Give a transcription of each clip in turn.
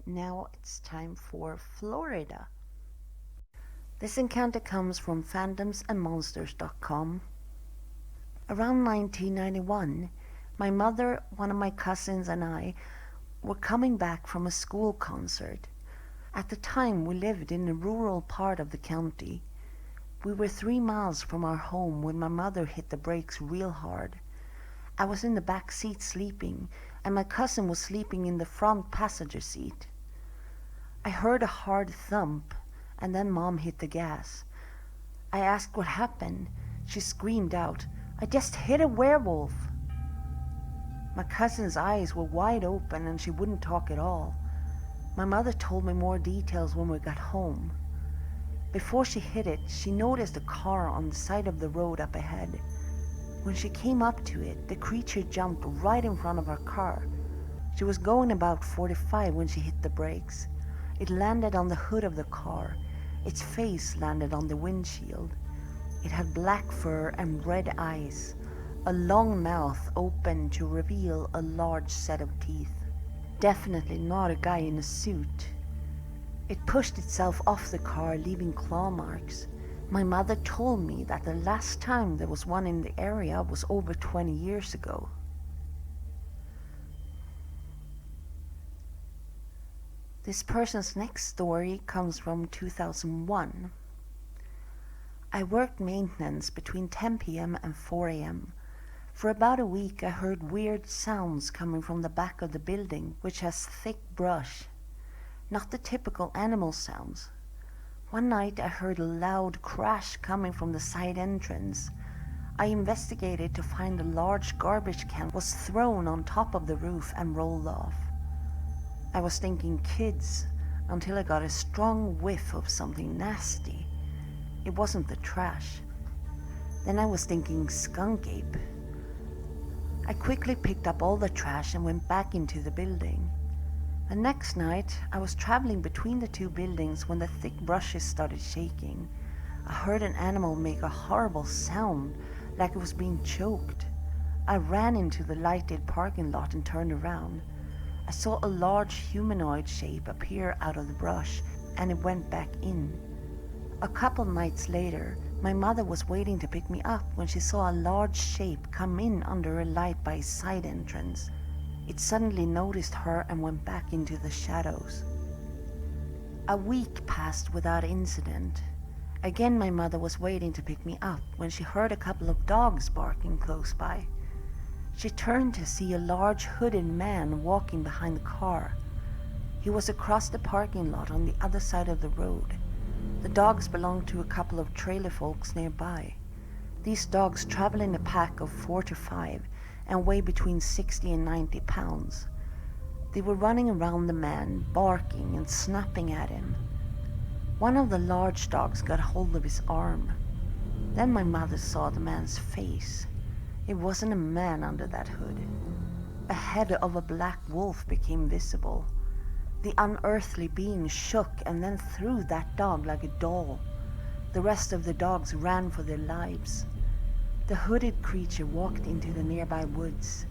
Now it's time for Florida. This encounter comes from phantomsandmonsters.com. Around 1991, my mother, one of my cousins, and I were coming back from a school concert. At the time, we lived in a rural part of the county. We were 3 miles from our home when my mother hit the brakes real hard. I was in the back seat sleeping, and my cousin was sleeping in the front passenger seat. I heard a hard thump, and then Mom hit the gas. I asked what happened. She screamed out, "I just hit a werewolf." My cousin's eyes were wide open and she wouldn't talk at all. My mother told me more details when we got home. Before she hit it, she noticed a car on the side of the road up ahead. When she came up to it, the creature jumped right in front of her car. She was going about 45 when she hit the brakes. It landed on the hood of the car. Its face landed on the windshield. It had black fur and red eyes, a long mouth open to reveal a large set of teeth. Definitely not a guy in a suit. It pushed itself off the car, leaving claw marks. My mother told me that the last time there was one in the area was over 20 years ago. This person's next story comes from 2001. I worked maintenance between 10 p.m. and 4 a.m. For about a week I heard weird sounds coming from the back of the building, which has thick brush. Not the typical animal sounds. One night I heard a loud crash coming from the side entrance. I investigated to find a large garbage can was thrown on top of the roof and rolled off. I was thinking kids until I got a strong whiff of something nasty. It wasn't the trash. Then I was thinking skunk ape. I quickly picked up all the trash and went back into the building. The next night, I was traveling between the two buildings when the thick brushes started shaking. I heard an animal make a horrible sound, like it was being choked. I ran into the lighted parking lot and turned around. I saw a large humanoid shape appear out of the brush, and it went back in. A couple nights later, my mother was waiting to pick me up when she saw a large shape come in under a light by a side entrance. It suddenly noticed her and went back into the shadows. A week passed without incident. Again my mother was waiting to pick me up when she heard a couple of dogs barking close by. She turned to see a large hooded man walking behind the car. He was across the parking lot on the other side of the road. The dogs belonged to a couple of trailer folks nearby. These dogs travel in a pack of 4 to 5 and weigh between 60 and 90 pounds. They were running around the man, barking and snapping at him. One of the large dogs got hold of his arm. Then my mother saw the man's face. It wasn't a man under that hood. A head of a black wolf became visible. The unearthly being shook and then threw that dog like a doll. The rest of the dogs ran for their lives. The hooded creature walked into the nearby woods.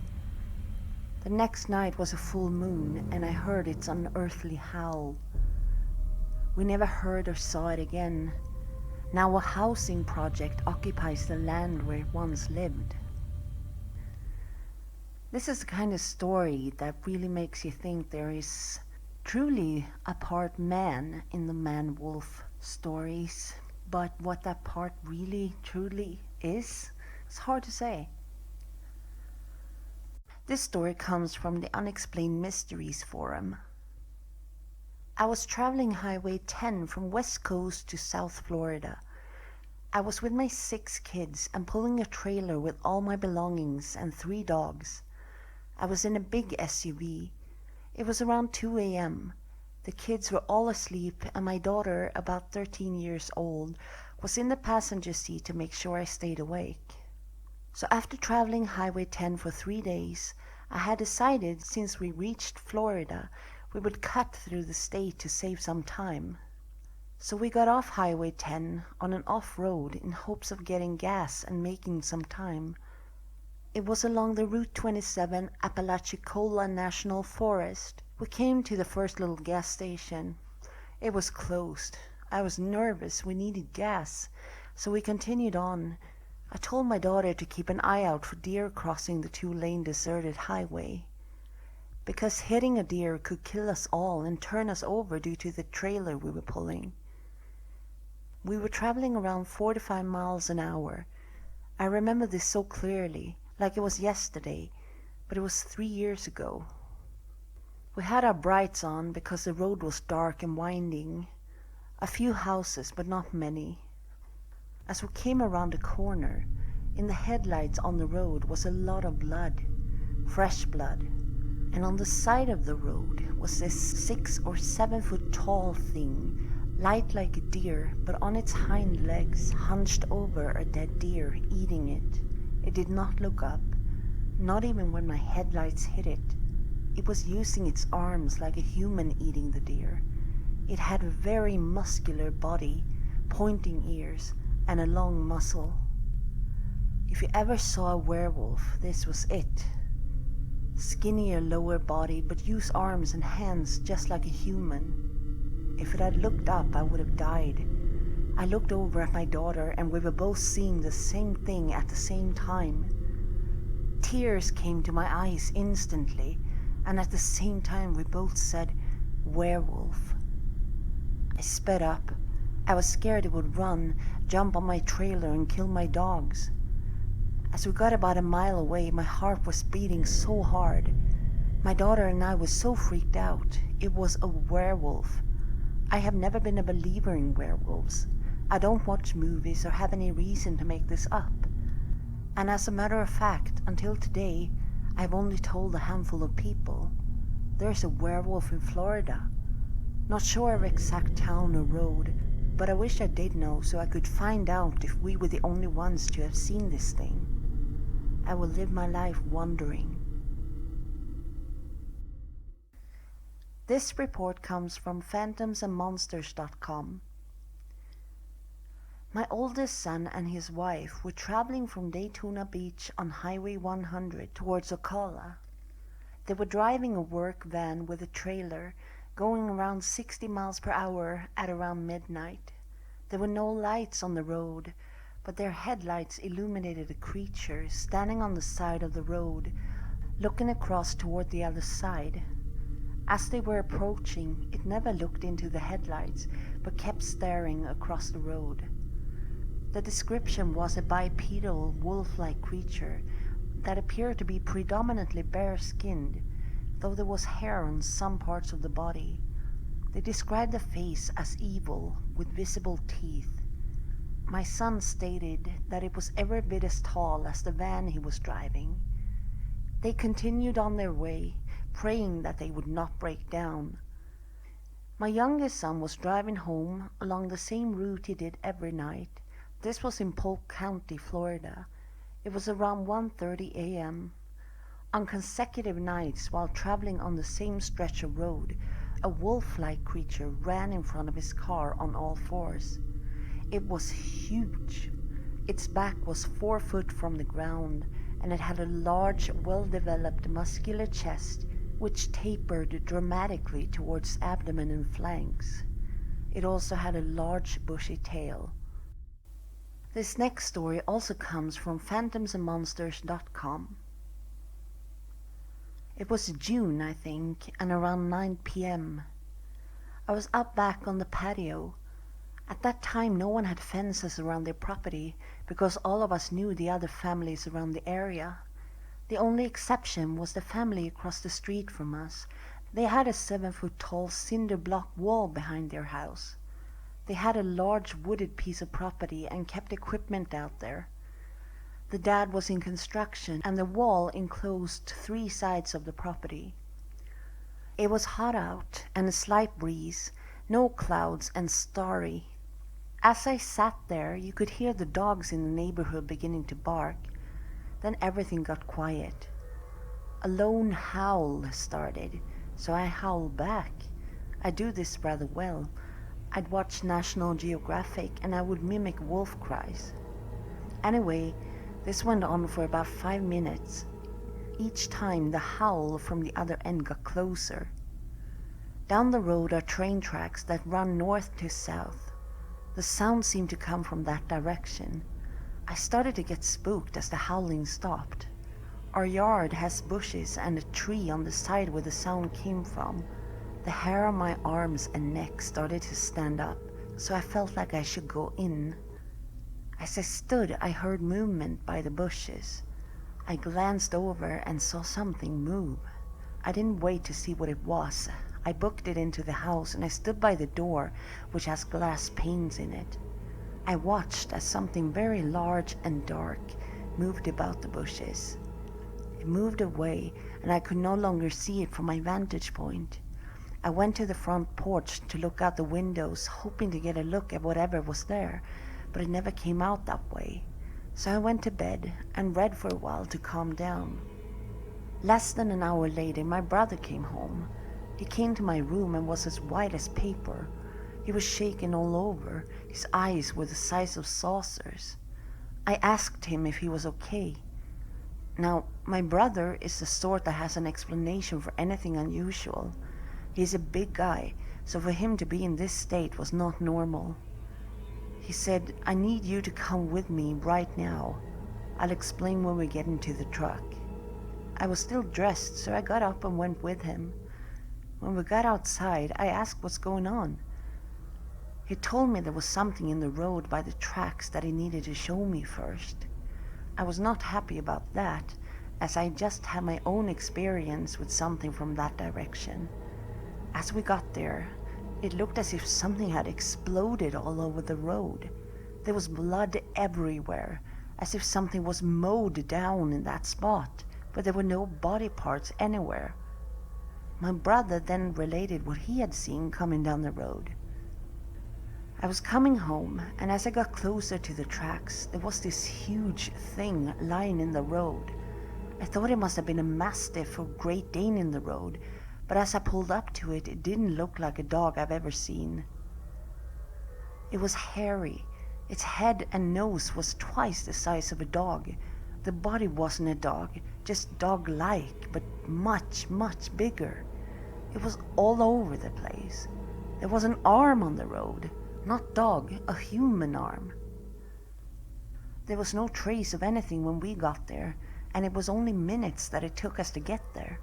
The next night was a full moon, and I heard its unearthly howl. We never heard or saw it again. Now a housing project occupies the land where it once lived. This is the kind of story that really makes you think there is truly a part man in the man-wolf stories, but what that part really, truly is, it's hard to say. This story comes from the Unexplained Mysteries forum. I was traveling Highway 10 from West Coast to South Florida. I was with my 6 kids and pulling a trailer with all my belongings and 3 dogs. I was in a big SUV. It was around 2 a.m. The kids were all asleep and my daughter, about 13 years old, was in the passenger seat to make sure I stayed awake. So after traveling Highway 10 for 3 days, I had decided since we reached Florida, we would cut through the state to save some time. So we got off Highway 10 on an off-road in hopes of getting gas and making some time. It was along the Route 27 Apalachicola National Forest. We came to the first little gas station. It was closed. I was nervous. We needed gas. So we continued on. I told my daughter to keep an eye out for deer crossing the 2-lane deserted highway, because hitting a deer could kill us all and turn us over due to the trailer we were pulling. We were traveling around 45 miles an hour. I remember this so clearly, like it was yesterday, but it was 3 years ago. We had our brights on because the road was dark and winding. A few houses, but not many. As we came around a corner, in the headlights on the road was a lot of blood, fresh blood, and on the side of the road was this 6 or 7 foot tall thing, light like a deer, but on its hind legs, hunched over a dead deer, eating it. It did not look up, not even when my headlights hit it. It was using its arms like a human eating the deer. It had a very muscular body, pointing ears, and a long muzzle. If you ever saw a werewolf, this was it. Skinnier lower body, but use arms and hands just like a human. If it had looked up, I would have died. I looked over at my daughter, and we were both seeing the same thing at the same time. Tears came to my eyes instantly, and at the same time we both said, "Werewolf." I sped up. I was scared it would run, jump on my trailer and kill my dogs. As we got about a mile away, my heart was beating so hard. My daughter and I were so freaked out. It was a werewolf. I have never been a believer in werewolves. I don't watch movies or have any reason to make this up. And as a matter of fact, until today, I've only told a handful of people. There's a werewolf in Florida. Not sure of exact town or road, but I wish I did know so I could find out if we were the only ones to have seen this thing. I will live my life wondering. This report comes from phantomsandmonsters.com. My oldest son and his wife were traveling from Daytona Beach on Highway 100 towards Ocala. They were driving a work van with a trailer going around 60 miles per hour at around midnight. There were no lights on the road, but their headlights illuminated a creature standing on the side of the road, looking across toward the other side. As they were approaching, it never looked into the headlights, but kept staring across the road. The description was a bipedal, wolf-like creature that appeared to be predominantly bare-skinned, though there was hair on some parts of the body. They described the face as evil, with visible teeth. My son stated that it was every bit as tall as the van he was driving. They continued on their way, praying that they would not break down. My youngest son was driving home along the same route he did every night. This was in Polk County, Florida. It was around 1:30 a.m. On consecutive nights, while traveling on the same stretch of road, a wolf-like creature ran in front of his car on all fours. It was huge. Its back was 4 foot from the ground, and it had a large, well-developed muscular chest which tapered dramatically towards abdomen and flanks. It also had a large bushy tail. This next story also comes from phantomsandmonsters.com. It was June, I think, and around 9 p.m. I was up back on the patio. At that time, no one had fences around their property because all of us knew the other families around the area. The only exception was the family across the street from us. They had a 7-foot-tall cinder block wall behind their house. They had a large wooded piece of property and kept equipment out there. The dad was in construction, and the wall enclosed 3 sides of the property. It was hot out and a slight breeze, no clouds, and starry. As I sat there, you could hear the dogs in the neighborhood beginning to bark. Then everything got quiet. A lone howl started, so I howled back. I do this rather well. I'd watch National Geographic and I would mimic wolf cries. Anyway, this went on for about 5 minutes. Each time the howl from the other end got closer. Down the road are train tracks that run north to south. The sound seemed to come from that direction. I started to get spooked as the howling stopped. Our yard has bushes and a tree on the side where the sound came from. The hair on my arms and neck started to stand up, so I felt like I should go in. As I stood, I heard movement by the bushes. I glanced over and saw something move. I didn't wait to see what it was. I booked it into the house and I stood by the door, which has glass panes in it. I watched as something very large and dark moved about the bushes. It moved away and I could no longer see it from my vantage point. I went to the front porch to look out the windows, hoping to get a look at whatever was there, but it never came out that way. So I went to bed and read for a while to calm down. Less than an hour later, my brother came home. He came to my room and was as white as paper. He was shaking all over. His eyes were the size of saucers. I asked him if he was okay. Now, my brother is the sort that has an explanation for anything unusual. He's a big guy, so for him to be in this state was not normal. He said, "I need you to come with me right now. I'll explain when we get into the truck." I was still dressed, so I got up and went with him. When we got outside, I asked what's going on. He told me there was something in the road by the tracks that he needed to show me first. I was not happy about that, as I just had my own experience with something from that direction. As we got there, it looked as if something had exploded all over the road. There was blood everywhere, as if something was mowed down in that spot, but there were no body parts anywhere. My brother then related what he had seen coming down the road. I was coming home, and as I got closer to the tracks, there was this huge thing lying in the road. I thought it must have been a Mastiff or Great Dane in the road, but as I pulled up to it, it didn't look like a dog I've ever seen. It was hairy. Its head and nose was twice the size of a dog. The body wasn't a dog, just dog-like, but much, much bigger. It was all over the place. There was an arm on the road. Not dog, a human arm. There was no trace of anything when we got there, and it was only minutes that it took us to get there.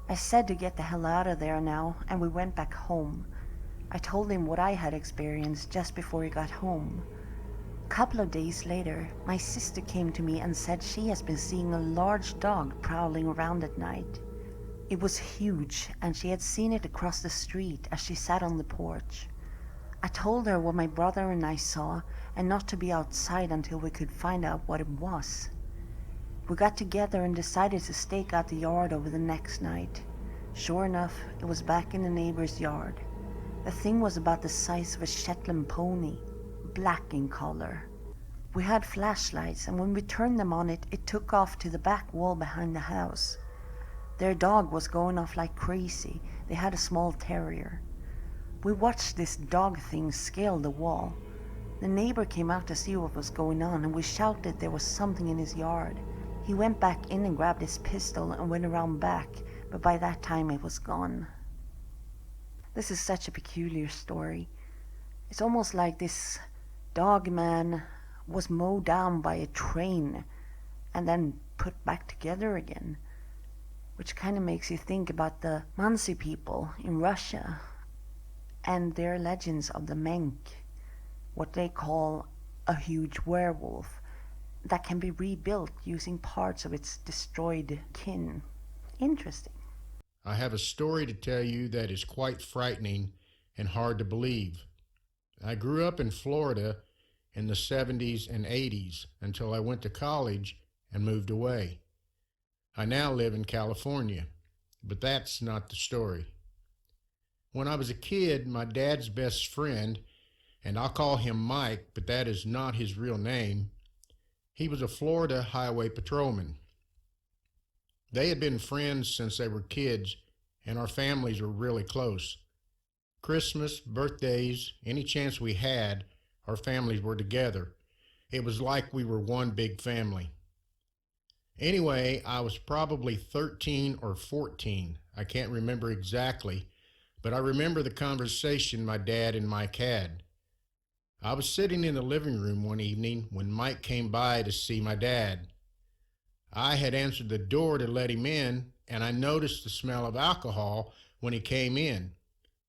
I said to get the hell out of there now, and we went back home. I told him what I had experienced just before he got home. A couple of days later, my sister came to me and said she has been seeing a large dog prowling around at night. It was huge, and she had seen it across the street as she sat on the porch. I told her what my brother and I saw, and not to be outside until we could find out what it was. We got together and decided to stake out the yard over the next night. Sure enough, it was back in the neighbor's yard. The thing was about the size of a Shetland pony, black in color. We had flashlights, and when we turned them on it, it took off to the back wall behind the house. Their dog was going off like crazy. They had a small terrier. We watched this dog thing scale the wall. The neighbor came out to see what was going on, and we shouted there was something in his yard. He went back in and grabbed his pistol and went around back, but by that time it was gone. This is such a peculiar story. It's almost like this Dogman was mowed down by a train and then put back together again, which kind of makes you think about the Mansi people in Russia and their legends of the Menk, what they call a huge werewolf that can be rebuilt using parts of its destroyed kin. Interesting. I have a story to tell you that is quite frightening and hard to believe. I grew up in Florida in the 70s and 80s until I went to college and moved away. I now live in California, but that's not the story. When I was a kid, my dad's best friend, and I'll call him Mike, but that is not his real name, he was a Florida highway patrolman. They had been friends since they were kids, and our families were really close. Christmas, birthdays, any chance we had, our families were together. It was like we were one big family. Anyway, I was probably 13 or 14. I can't remember exactly, but I remember the conversation my dad and Mike had. I was sitting in the living room one evening when Mike came by to see my dad. I had answered the door to let him in, and I noticed the smell of alcohol when he came in.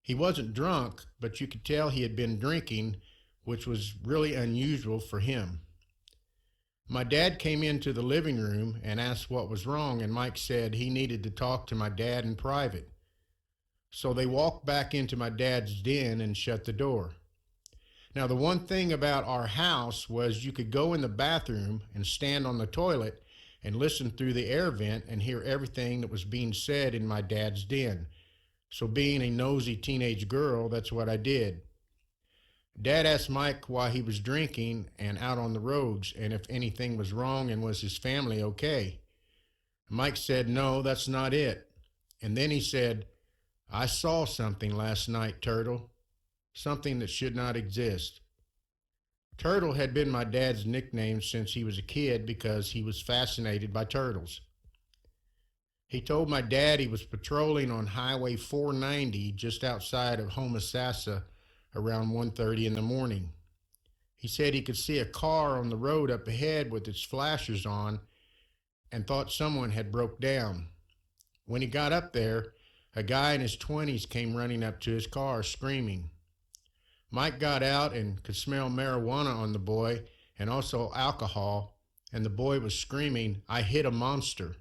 He wasn't drunk, but you could tell he had been drinking, which was really unusual for him. My dad came into the living room and asked what was wrong, and Mike said he needed to talk to my dad in private. So they walked back into my dad's den and shut the door. Now, the one thing about our house was you could go in the bathroom and stand on the toilet and listen through the air vent and hear everything that was being said in my dad's den. So being a nosy teenage girl, that's what I did. Dad asked Mike why he was drinking and out on the roads and if anything was wrong and was his family okay. Mike said, "No, that's not it." And then he said, "I saw something last night, Turtle. Something that should not exist." Turtle had been my dad's nickname since he was a kid because he was fascinated by turtles. He told my dad he was patrolling on Highway 490 just outside of Homosassa around 1:30 in the morning. He said he could see a car on the road up ahead with its flashers on and thought someone had broke down. When he got up there, a guy in his 20s came running up to his car screaming. Mike got out and could smell marijuana on the boy and also alcohol, and the boy was screaming, "I hit a monster."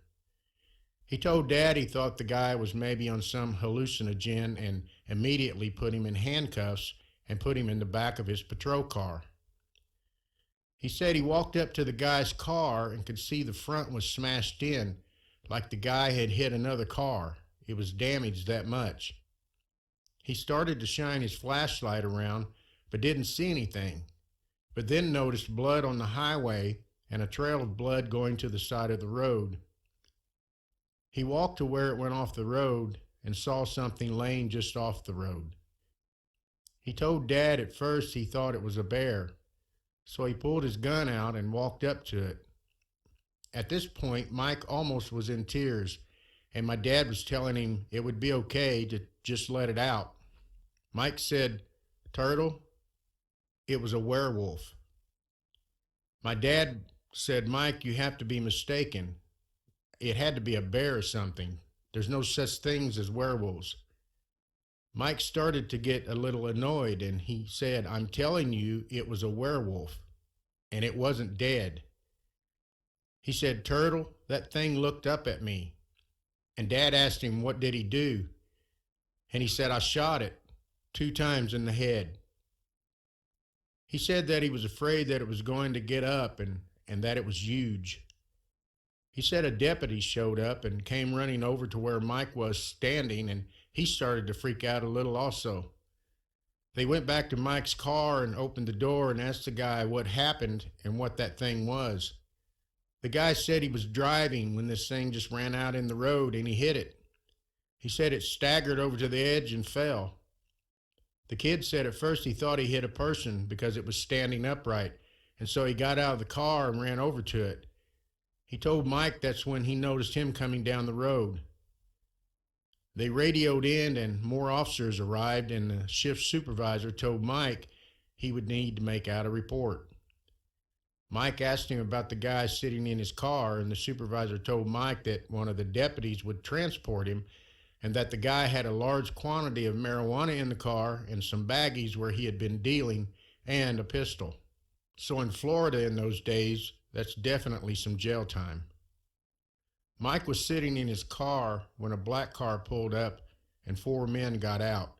He told Dad he thought the guy was maybe on some hallucinogen and immediately put him in handcuffs and put him in the back of his patrol car. He said he walked up to the guy's car and could see the front was smashed in, like the guy had hit another car. It was damaged that much. He started to shine his flashlight around, but didn't see anything, but then noticed blood on the highway and a trail of blood going to the side of the road. He walked to where it went off the road and saw something laying just off the road. He told Dad at first he thought it was a bear, so he pulled his gun out and walked up to it. At this point, Mike almost was in tears, and my dad was telling him it would be okay to just let it out. Mike said, "Turtle, it was a werewolf." My dad said, "Mike, you have to be mistaken. It had to be a bear or something. There's no such things as werewolves." Mike started to get a little annoyed and he said, "I'm telling you it was a werewolf and it wasn't dead." He said, "Turtle, that thing looked up at me." And Dad asked him, "What did he do?" And he said, "I shot it 2 times in the head." He said that he was afraid that it was going to get up and that it was huge. He said a deputy showed up and came running over to where Mike was standing, and he started to freak out a little also. They went back to Mike's car and opened the door and asked the guy what happened and what that thing was. The guy said he was driving when this thing just ran out in the road and he hit it. He said it staggered over to the edge and fell. The kid said at first he thought he hit a person because it was standing upright, and so he got out of the car and ran over to it. He told Mike that's when he noticed him coming down the road. They radioed in and more officers arrived, and the shift supervisor told Mike he would need to make out a report. Mike asked him about the guy sitting in his car, and the supervisor told Mike that one of the deputies would transport him and that the guy had a large quantity of marijuana in the car and some baggies where he had been dealing and a pistol. So in Florida in those days, that's definitely some jail time. Mike was sitting in his car when a black car pulled up and 4 men got out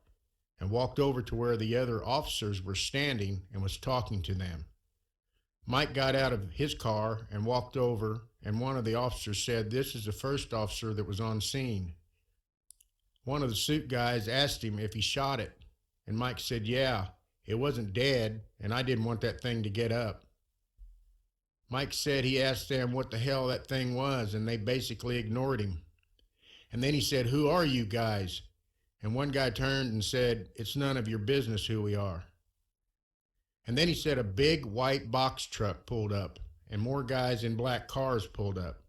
and walked over to where the other officers were standing and was talking to them. Mike got out of his car and walked over, and one of the officers said, "This is the first officer that was on scene." One of the suit guys asked him if he shot it, and Mike said, "Yeah, it wasn't dead, and I didn't want that thing to get up." Mike said he asked them what the hell that thing was, and they basically ignored him. And then he said, "Who are you guys?" And one guy turned and said, "It's none of your business who we are." And then he said a big white box truck pulled up, and more guys in black cars pulled up.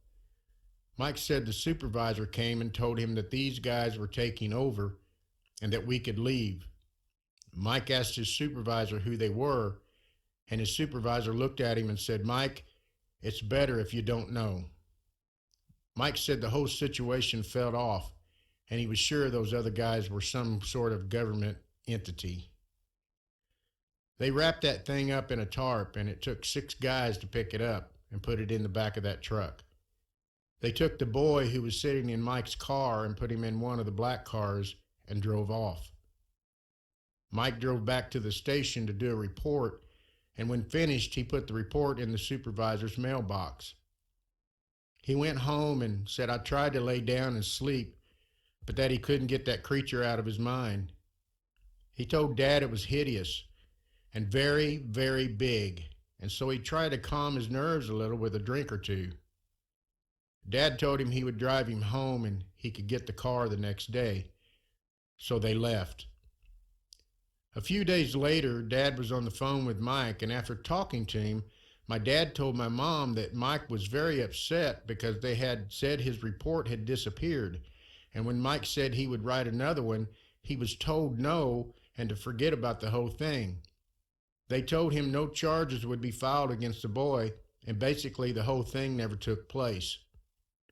Mike said the supervisor came and told him that these guys were taking over and that we could leave. Mike asked his supervisor who they were, and his supervisor looked at him and said, "Mike, it's better if you don't know." Mike said the whole situation felt off, and he was sure those other guys were some sort of government entity. They wrapped that thing up in a tarp, and it took 6 guys to pick it up and put it in the back of that truck. They took the boy who was sitting in Mike's car and put him in one of the black cars and drove off. Mike drove back to the station to do a report, and when finished, he put the report in the supervisor's mailbox. He went home and said, "I tried to lay down and sleep, but that he couldn't get that creature out of his mind." He told Dad it was hideous and very, very big, and so he tried to calm his nerves a little with a drink or two. Dad told him he would drive him home and he could get the car the next day, so they left. A few days later, Dad was on the phone with Mike, and after talking to him, my dad told my mom that Mike was very upset because they had said his report had disappeared, and when Mike said he would write another one, he was told no and to forget about the whole thing. They told him no charges would be filed against the boy, and basically the whole thing never took place.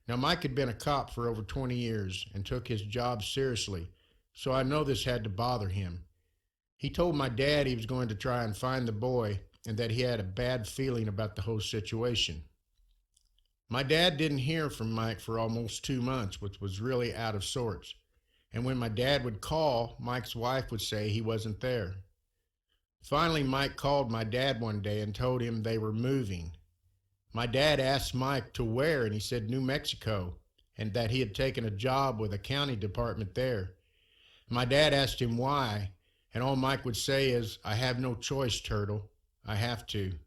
Now, Mike had been a cop for over 20 years and took his job seriously, so I know this had to bother him. He told my dad he was going to try and find the boy and that he had a bad feeling about the whole situation. My dad didn't hear from Mike for almost 2 months, which was really out of sorts. And when my dad would call, Mike's wife would say he wasn't there. Finally, Mike called my dad one day and told him they were moving. My dad asked Mike to where, and he said New Mexico, and that he had taken a job with a county department there. My dad asked him why, and all Mike would say is, "I have no choice, Turtle. I have to."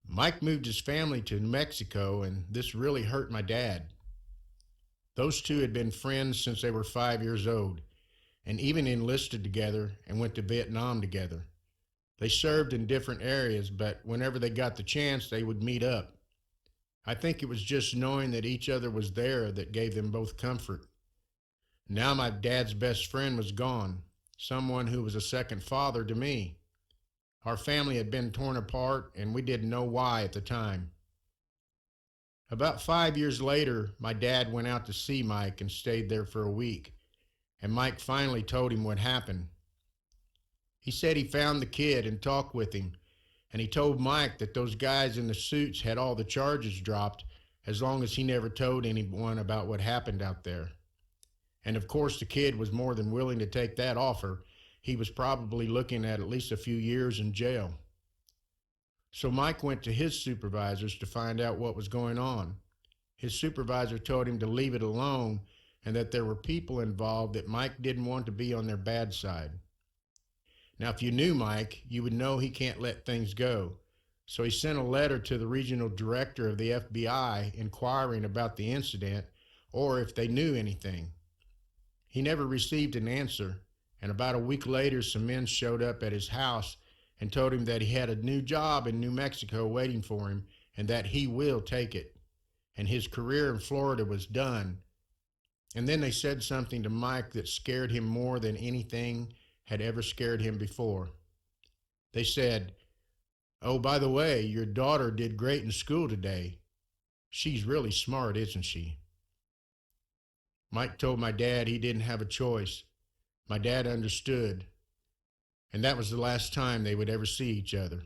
Mike moved his family to New Mexico, and this really hurt my dad. Those two had been friends since they were 5 years old, and even enlisted together and went to Vietnam together. They served in different areas, but whenever they got the chance, they would meet up. I think it was just knowing that each other was there that gave them both comfort. Now my dad's best friend was gone, someone who was a second father to me. Our family had been torn apart, and we didn't know why at the time. About 5 years later, my dad went out to see Mike and stayed there for a week, and Mike finally told him what happened. He said he found the kid and talked with him, and he told Mike that those guys in the suits had all the charges dropped as long as he never told anyone about what happened out there. And of course, the kid was more than willing to take that offer. He was probably looking at least a few years in jail. So Mike went to his supervisors to find out what was going on. His supervisor told him to leave it alone and that there were people involved that Mike didn't want to be on their bad side. Now, if you knew Mike, you would know he can't let things go. So he sent a letter to the regional director of the FBI inquiring about the incident or if they knew anything. He never received an answer, and about a week later, some men showed up at his house and told him that he had a new job in New Mexico waiting for him and that he will take it. And his career in Florida was done. And then they said something to Mike that scared him more than anything had ever scared him before. They said, "Oh, by the way, your daughter did great in school today. She's really smart, isn't she?" Mike told my dad he didn't have a choice. My dad understood. And that was the last time they would ever see each other.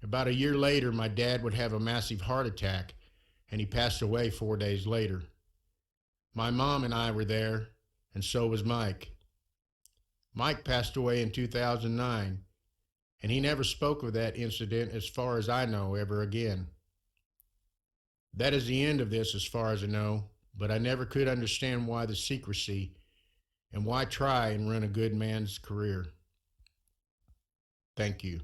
About a year later, my dad would have a massive heart attack, and he passed away 4 days later. My mom and I were there, and so was Mike. Mike passed away in 2009, and he never spoke of that incident as far as I know ever again. That is the end of this as far as I know, but I never could understand why the secrecy and why try and run a good man's career. Thank you.